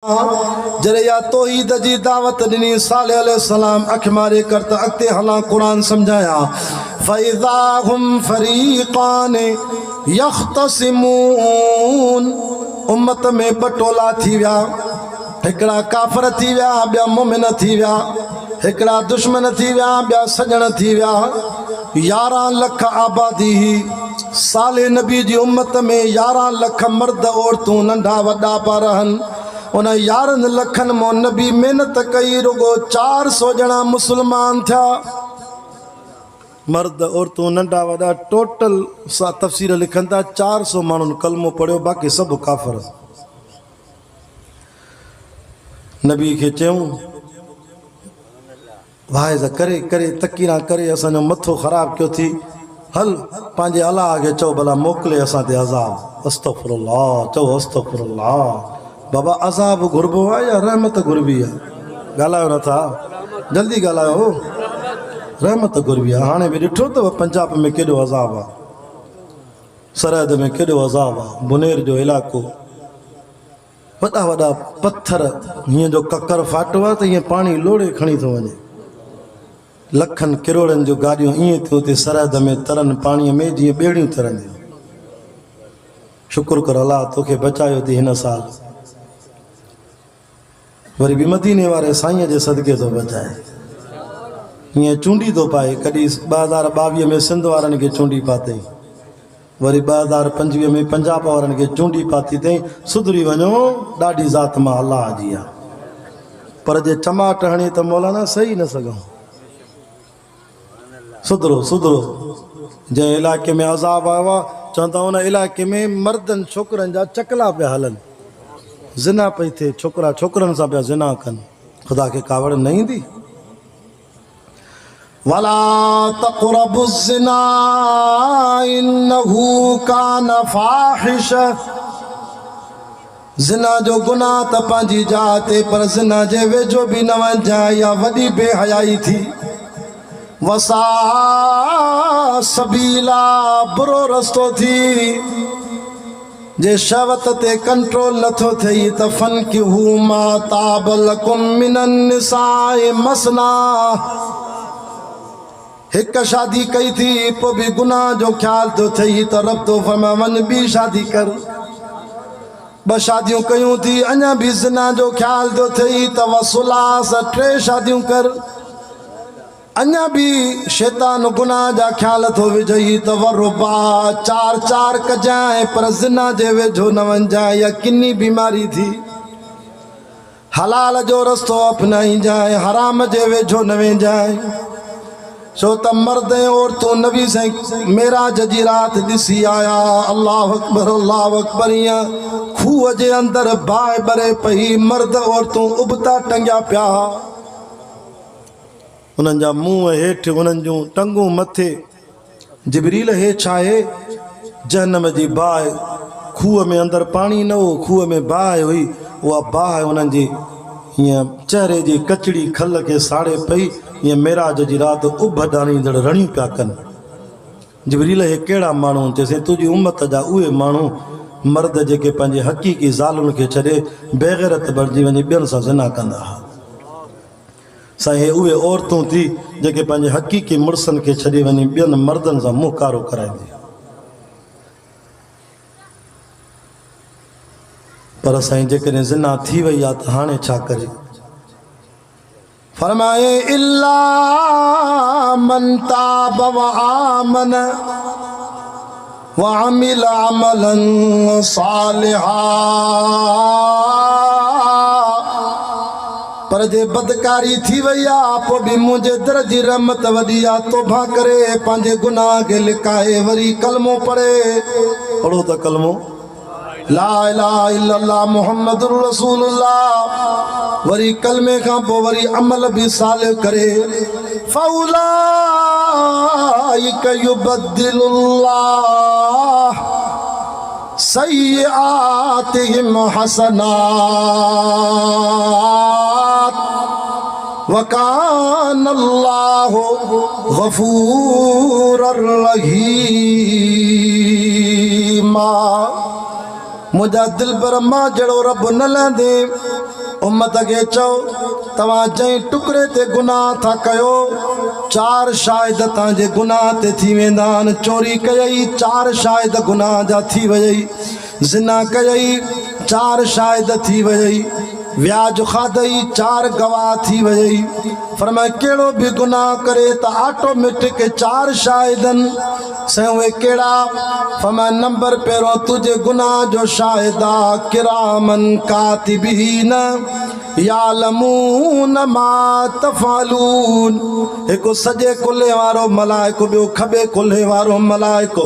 जरे या तौहीद जी दावत दिनी सालेह अलैहिस्सलाम अख मारे करता अगते हला कुरान समझाया फइज़ा हुम फरीक़ान यख्तसिमून उम्मत में बटोला थी विया हिकड़ा काफर थी विया ॿिया मोमिन थी विया हिकड़ा दुश्मन थी विया ॿिया सजण थी विया 11 लाख आबादी साले नबी जी उम्मत में 11 लाख मर्द औरतूं नंढा वॾा पा रहन उन 11 लखन मो नबी मेहनत कई रुगो 400 जना मुसलमान था मर्द औरतूं नंढा वॾा टोटल सा तफसीर लिखन था 400 माण्हुनि कलमो पढ़ियो बाक़ी सब काफ़र नबी के चयूं वाइज़ करे करे तकीरा करे असांजो मथो ख़राब क्यों थी हल पंहिंजे अल्लाह के चओ भला मोकिले असां ते अज़ाब अस्तग़फिरुल्लाह चओ अस्तग़फिरुल्लाह बाबा अज़ाब घुरबो है या रहमत घुरबी है ॻाल्हायो नथा जल्दी ॻाल्हायो रहमत घुरबी है हाणे बि ॾिठो अथव पंजाब में केॾो अज़ाब आहे सरहद में केॾो अज़ाब आहे बुनेर जो इलाइक़ो वॾा वॾा पत्थर हीअं जो ककर फाटो आहे त हीअं पाणी लोड़े खणी थो वञे लखन किरोड़नि जो गाॾियूं ईअं थियो हुते सरहद में तरनि पाणीअ में जीअं ॿेड़ियूं तरंदियूं शुक्र कर अलाह तोखे बचायो थी हिन साल वरी बि मदीने वारे साईं जे सदके थो बचाए हीअं चूंडी थो पाए कॾहिं 2022 में सिंध वारनि खे चूंडी पातई वरी 2025 में पंजाब वारनि खे चूंडी पाती अथई सुधरी वञो ॾाढी ज़ात मां अलाह जी आहे पर जे चमाट हणी त मौलाना सही न सघूं सुधरो सुधरो जंहिं इलाइक़े में अज़ाब आयो आहे चवंदा उन इलाइक़े में मर्दनि छोकिरनि जा चकला पिया हलनि ज़िना पई थिए छोकिरा छोकिरनि सां पिया ज़िना कनि ख़ुदा खे कावड़ न ईंदी वला तक़रबु ज़िना इन्नहु कान फ़ाहिश ज़िना जो गुनाह त पंहिंजी जाइ ते पर ज़िना जे वेझो बि न वञजांइ या वॾी बेहयाई थी वसा सबीला बुरो रस्तो थी जे शहवत ते कंट्रोल नथो थिए त फनकिहू मा ताब लकुम मिनन निसाए मसना हिक शादी कई थी पोइ बि गुनाह जो ख्याल थो थिए त रब तो फरमा वञ ॿी शादी कर 2 शादियूं कयूं थी अञा बि ज़िना जो ख्याल थो थिए त वसुलास 3 शादियूं कर अञा भी शैतान गुनाह जा ख्याल थो विझई त वरुबा 4 कजाए पर ज़िना जे वेझो न वञजाए या किन्नी बीमारी थी हलाल जो रस्तो अपनाई जाए हराम जे वेझो न वेंजाए छो त मर्द औरतूं नबी साईं मेराज जी रात ॾिसी आया अल्लाह अकबर ईअं खूह जे अंदर बाहि भरे पई मर्द औरतूं उबता टंगिया पिया उन्हनि जा मुंहुं हेठि उन्हनि जूं टंगूं मथे जिबरील हे छा आहे जहन्नम जी बाहि खूह में अंदरि पाणी न हो खूह में बाहि हुई उहा बाहि उन्हनि जी हीअं चहिरे जी कचड़ी खल खे साड़े पई हीअं मेराज जी राति उभ डाणींदड़ रड़ियूं पिया कनि जिबरील हे कहिड़ा माण्हू चइसि तुंहिंजी उम्मत जा उहे माण्हू मर्द जेके पंहिंजे हक़ीक़ी ज़ालुनि खे छॾे बेग़ैरत बणिजी वञी ॿियनि सां ज़िना कंदा हुआ साईं उहे औरतूं थी जेके पंहिंजे हक़ीक़ी मुड़ुसनि खे छॾे वञी ॿियनि मर्दनि सां मुंहुं कारो कराईंदी पर साईं जेकॾहिं ज़िना थी वई आहे त हाणे छा करे फरमाए इल्ला मन ताब व आमन व अमिल अमलन सालिहा पर जे बदकारी थी वई आहे पोइ बि मुंहिंजे दर जी रहमत वॾी आहे तौबा करे पंहिंजे गुनाह खे लिकाए वरी कलमो पढ़े पढ़ो त कलमो ला इलाहा इल्लल्लाह मुहम्मदुर रसूलुल्लाह वरी कलमे खां पोइ वरी अमल भी सालिह करे फौलाइक युबद्दिलुल्लाह सय्यआतिहिम हसनात वकानल्लाहु गफूरर रहीमा मुझा दिल पर मां जड़ो रब न लेंदे उम्मत के चो तवा जई टुकड़े ते गुनाह था कयो 4 शायद तांजे गुनाह ते थी वेंदान। चोरी कयई 4 शायद गुनाह जा थी वई। जिना कयई 4 शायद थी वई। व्याज खादई 4 गवाह थी वई। फरमाए केड़ो भी गुनाह करे तो ऑटोमेटिक 4 शाहिदन से वे केड़ा। फरमाए नंबर पेरो तुझे गुनाह जो शाहिदा किरामन कातिबीन यालमून मा तफालून। एको सजे कुल्ले वारो मलाइको, बियो खबे कुल्ले वारो मलाइको।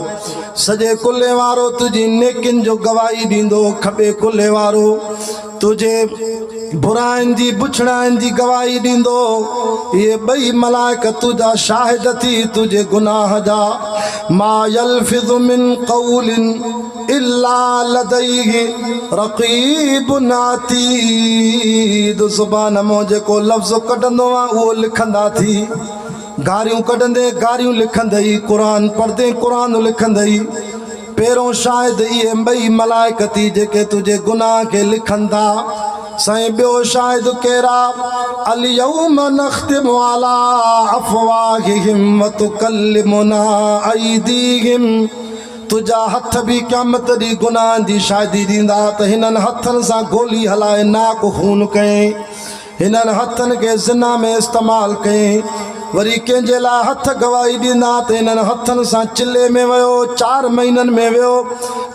सजे कुल्ले वारो तुझी नेकिन जो गवाही दींदो, खबे कुल्ले वारो तुझे बुराइन जी बुछड़ाइन जी गवाही दींदो। ये बई मलाइक तुझा शाहिद थी तुझे गुनाह जा। मा यल्फिज़ु मिन क़ौलिन इल्ला लदैहि रक़ीबुन अतीद। ज़ुबान मो जेको लफ़्ज़ कढंदो आ उहो लिखंदा थी। गारियूं कढंदे गारियूं लिखंदई, कुरान पढ़दे कुरान लिखंदई। पेरों शायद ये बई मलाइक थी जेके तुझे गुनाह के लिखंदा। साईं बियो शायद केरा अल यौम नख्तिमु अला अफ़वाहिहिम व तुकल्लिमुना अयदीहिम। तुझा हथ भी क़यामत दी गुनाह दी शाहिदी दींदा त हिनन हथन सां गोली हलाए नाक खून कयईं। हिनन हथन के ज़िना में इस्तेमाल कयईं। वरी कंहिंजे लाइ हथ गवाही ॾींदा त हिननि हथनि सां चिल्ले में वियो, 4 महीननि में वियो,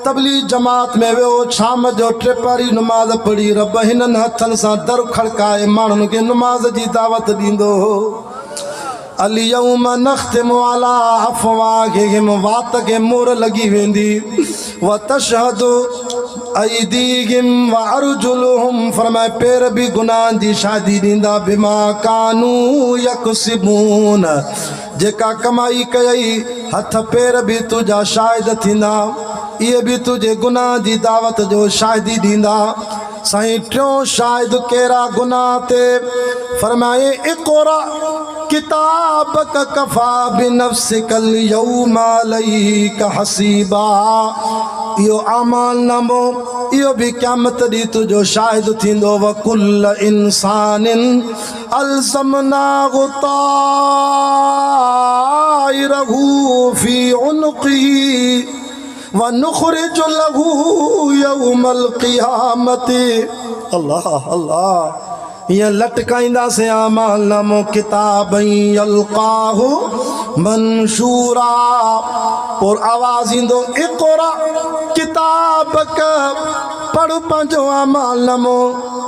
तबलीग जमात में वियो, शाम जो 3 पारी नमाज़ पढ़ी रब हिननि हथनि सां दर खड़काए माण्हुनि खे नमाज़ जी दावत ॾींदो हो। अल यौम नख्तिमु अला अफ़वाहिहिम, वात खे मोर लॻी वेंदी। व तशहदु अयदीहिम व अर्जुलुहुम, फरमाए पैर भी गुनाह जी शाहिदी ॾींदा। बिमा कानू यकसिबून, जेका कमाई कयई हथ पैर भी तुझा शाहिद थींदा। ये भी तुझे गुनाह जी दावत जो शाहिदी ॾींदा। साईं टियों शाहिद केरा गुनाह ते? फरमाए इक़रा किताबक कफ़ा बिनफ्सिकल यौमा अलैका हसीबा। यो अमाल नामो यो भी क़यामत ॾींहुं तुझो शाहिद थींदो। व कुल्ल इंसानिन अल्ज़मनाहु ताइरहु फी उनुक़ी व नुख़रिजु लहू यौमल क़ियामति। अल्लाह अल्लाह, ये लटकाइंदा से अमाल नामो किताब यल्क़ाहु मंशूरा। और आवाज़ ईंदो इक़रा किताबक, पढ़ पंहिंजो अमाल नामो।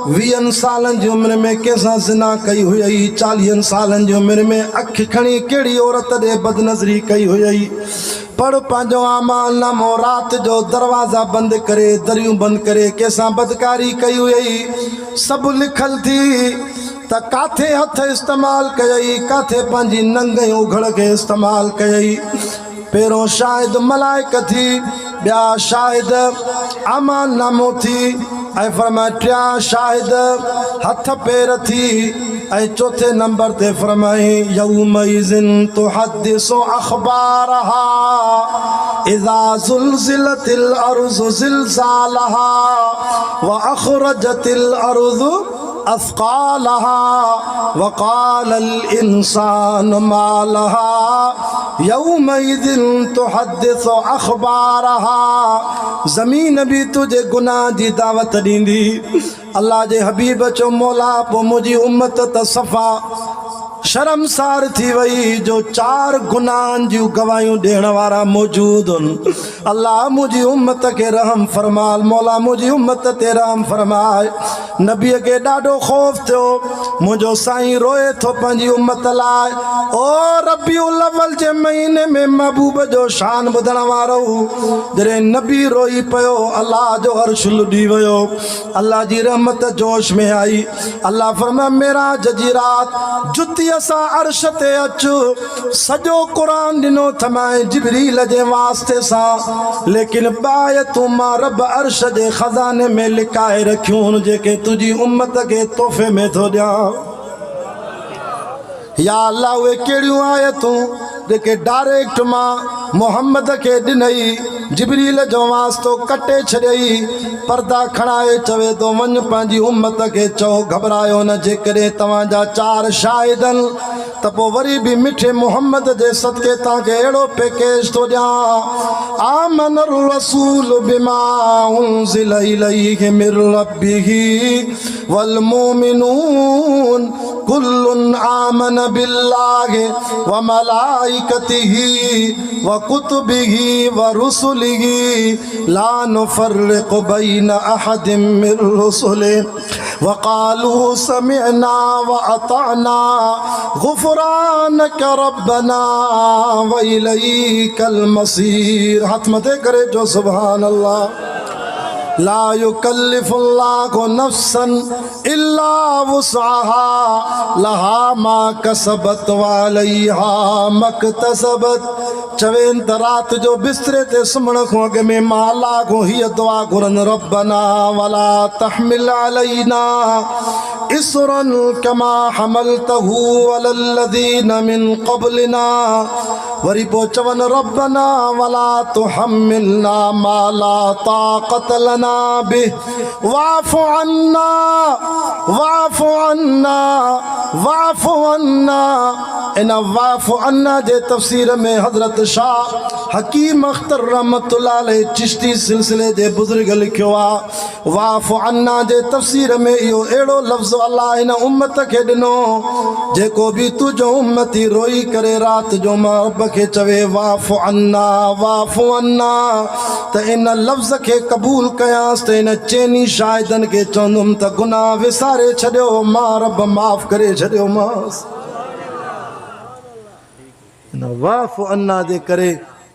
20 सालनि जी उम्र में कंहिंसां ज़िना कई हुई, 40 सालनि जी उम्र में अखि खणी कहिड़ी औरत ॾे बदनज़री कई हुई। पढ़ पंहिंजो अमाल नामो। रात जो दरवाज़ा बंदि करे, दरियूं बंदि करे कंहिंसां बदकारी कई हुई, सभु लिखल थी। त काथे हथ इस्तेमाल कयई, काथे पंहिंजी नंगई उघड़ के इस्तेमाल कयई। पहिरों शाहिद मलाइक थी, ॿिया शाहिद अमाल नामो थी, ऐं फरमाए 3 शाहिद हथ पैर थी, ऐं 4थे नंबर ते फरमाए यौमइज़िन तुहद्दिसु अख़बारहा इज़ा ज़ुल्ज़िलतिल अर्ज़ु ज़िलज़ालहा व अख़रजतिल अर्ज़ु अस्क़ालहा व क़ालल इंसानु मा लहा यौमइज़िन तुहद्दिसु अख़बारहा। ज़मीन भी तुझे गुनाह जी दावत ॾींदी। अल्लाह जे हबीब चो मौला पो मुंहिंजी उम्मत त सफ़ा शर्मसार थी वई जो 4 गुनाहनि जूं गवाहियूं ॾियण वारा मौजूद आहिनि। अल्लाह मुंहिंजी उम्मत खे रहम फरमाल, मौला मुंहिंजी उम्मत ते रहम फरमाए। नबीअ खे ॾाढो ख़ौफ़ थियो, मुंहिंजो साईं रोए थो पंहिंजी उम्मत लाइ। ओ रबीउल अव्वल जे महीने में महबूब जो शान ॿुधण वारो जॾहिं नबी रोई पियो, अल्लाह जो अर्श लुॾी वियो, अल्लाह जी रहमत जोश में आई। अल्लाह फरमाए मेराज जी रात जुती असां अर्श ते अचु, सॼो क़ुरान ॾिनो थमाए जिबरील जे वास्ते सां, लेकिन बायतूं मां रब अर्श जे खज़ाने में लिकाए रखियूं जेके तुंहिंजी उम्मत खे तोहफ़े में थो ॾियां। या अल्लाह उहे कहिड़ियूं आयतूं जेके डायरेक्ट मां मोहम्मद खे ॾिनई, जिबरील जो वास्तो कटे छॾियई पर्दा खणाए चवे तो वञ पंहिंजी उम्मत खे चओ घबरायो न जेकॾहिं तव्हांजा 4 शाहिदनि त पोइ वरी बि मिठे मुहम्मद जे सदके तव्हांखे अहिड़ो पैकेज थो ॾियां आमनर रसूल बिमा उनज़िल इलैहि मिर रब्बिही वल मोमिनून कुल्लुन आमन बिल्लाहि व मलाइकतिही व कुतुबिही व रुसुलिही ला नुफर्रिकु बैन अहदिम मिर रुसुलिही व क़ालू समिअना व अतअना गुफ़रानक रब्बना व इलैकल मसीर। हाथ मथे करे जो सुभान अल्लाह। ला युकल्लिफुल्लाहु नफ्सन इल्ला वुसअहा लहा मा कसबत व अलैहा मक्तसबत। चवें त रात जो बिस्तरे ते सुम्हण खां अॻु में मां अल्लाह खां हीअ दुआ घुरनि रब्बना वला तहमिल अलैना इसरन कमा हमलतहु अलल लज़ीन मिन क़ब्लिना। वरी पोइ चवनि रब्बना वला तुहम्मिलना मा ला ताक़त लना बिह वाफ़ु अन्ना वाफ़ु अन्ना वाफ़ु अन्ना। इन वाफ़ु अन्ना जे तफ़सीर में हज़रत शाह हकीम अख्तर रहमतुल्लाह अलैह चिश्ती सिलसिले जे बुज़ुर्ग लिखियो आहे वाफ़ु अन्ना जे तफ़सीर में इहो अहिड़ो लफ़्ज़ अल्लाह हिन उम्मत खे ॾिनो जेको बि तुंहिंजो उम्मती रोई करे राति जो मां रब खे चवे वाफ़ु अन्ना वाफ़ु अन्ना त इन लफ़्ज़ खे क़बूल कयांसि त इन चइनी शाहिदनि खे चवंदुमि त गुनाह विसारे छॾियो मां रब माफ़ करे छॾियोमांसि। इन वाफ़ु अन्ना जे करे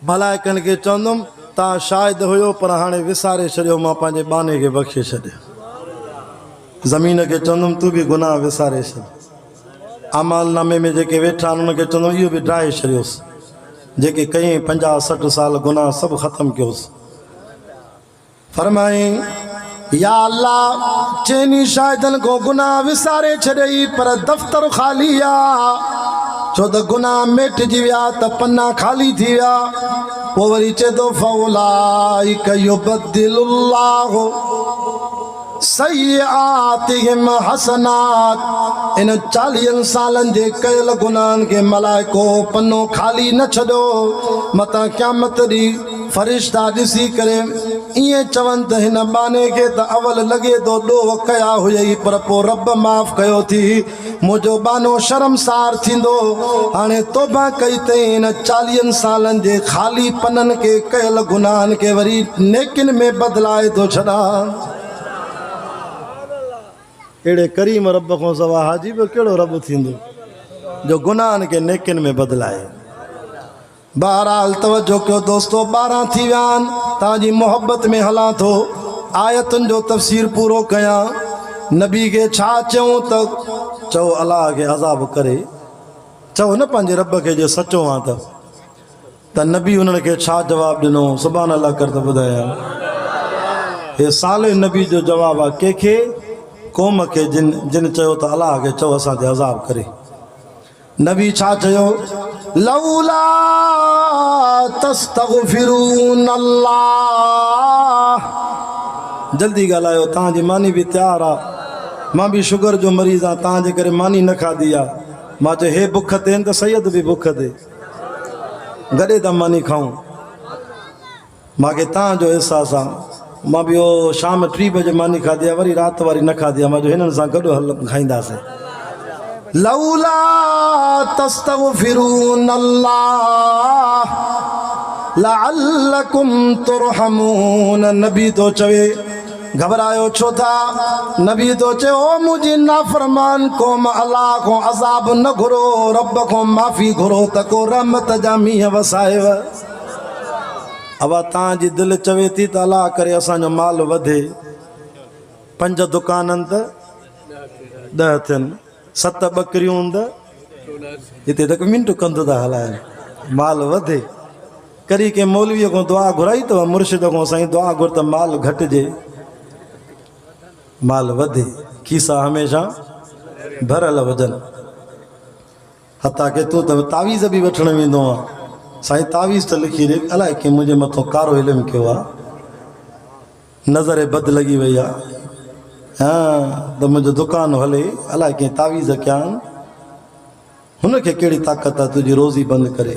मलाइकनि खे चवंदुमि तव्हां शाहिद हुयो पर हाणे विसारे छॾियो मां पंहिंजे बाने खे बख़्शे छॾियो। ज़मीन खे चवंदुमि तूं बि गुनाह विसारे छॾ। अमालनामे में जेके वेठा आहिनि उनखे चवंदुमि इहो बि ड्राए छॾियोसि जेके कईं 50-60 साल गुनाह सभु ख़तमु कयोसि। फरमाई या अल्लाह चइनी शाहिदनि को गुनाह विसारे छॾियई पर दफ़्तर ख़ाली आहे छो त गुनाह मेटिजी विया त पन्ना ख़ाली थी विया। पोइ वरी चए थो फौलाइक युबद्दिलुल्लाहु सय्यातिहिम हसनात। इन 40 सालनि जे कयल गुनाहनि खे मलाइको पन्नो ख़ाली न छॾियो मतां क़यामत ॾींहुं फ़रिश्ता ॾिसी करे ईअं चवनि त हिन बाने खे त अवल लॻे थो ॾोह कया हुयई पर पोइ रब माफ़ कयो थी मुंहिंजो बानो शर्मसार थींदो हाणे तौबा कई अथई हिन 40 सालनि जे ख़ाली पननि खे कयल गुनाहनि खे वरी नेकिन में बदिलाए थो छॾां। अहिड़े करीम रब खां सवाइ हाजी बि कहिड़ो रब थींदो जो गुनाहनि खे नेकिन में बदिलाए। बहरहाल तवजो कयो दोस्तो 12 थी विया आहिनि तव्हांजी मोहबत में हलां थो आयतुनि जो तफ़सीर पूरो कयां। नबी खे छा चऊं त चओ अलाह खे अज़ाब करे चओ न पंहिंजे रब खे जे सचो आहे त नबी उन्हनि खे छा जवाबु ॾिनो सुभान अल्लाह कर त ॿुधायां। हे साले नबी जो जवाबु आहे कंहिंखे क़ौम खे जिन चयो त अलाह खे चओ असां ते अज़ाब करे। नबी छा चयो लौला तस्तगफिरून अल्लाह। जल्दी ॻाल्हायो तव्हांजी मानी बि तयारु आहे मां बि शुगर जो मरीज़ आहियां तव्हांजे करे मानी न खाधी आहे मां चयो हे बुख ते त सैयद बि बुख ते गॾे था मानी खाऊं मूंखे तव्हांजो अहसासु आहे मां बि शाम 3 बजे मानी खाधी आहे वरी राति वारी न खाधी आहे मां चयो हिननि सां गॾु हल खाईंदासीं। लौला तस्तगफिरून अल्लाह लअल्लकुम तुरहमून। नबी तो चवे घबरायो छो था नबी तो चए ओ मुंहिंजी नाफ़रमान क़ौम अल्लाह को अज़ाब न घुरो रब को माफ़ी घुरो त को रहमत जा मींहं वसाएव। अब तव्हांजी दिलि चवे थी त अलाह करे असांजो माल वधे 5 दुकाननि त 10 थियनि 7 ॿकरियूं त हिते त मिंट कंदो था हलाइनि माल वधे। कॾहिं कंहिं मौलवीअ खां दुआ घुराई अथव मुर्शिद खां साईं दुआ घुर त माल घटिजे माल वधे खीसा हमेशह भरियल हुजनि। हथा के तूं त तावीज़ बि वठण वेंदो आहे साईं तावीज़ तो लिखी रे अलाए कि मुझे मथो कारो इल्म क्यों आ नज़र बद लगी वही आ हाँ तो मुझे दुकान हले अलाए कि तावीज़ क्या हुनखे कहिड़ी ताक़त आहे तुंहिंजी रोज़ी बंदि करे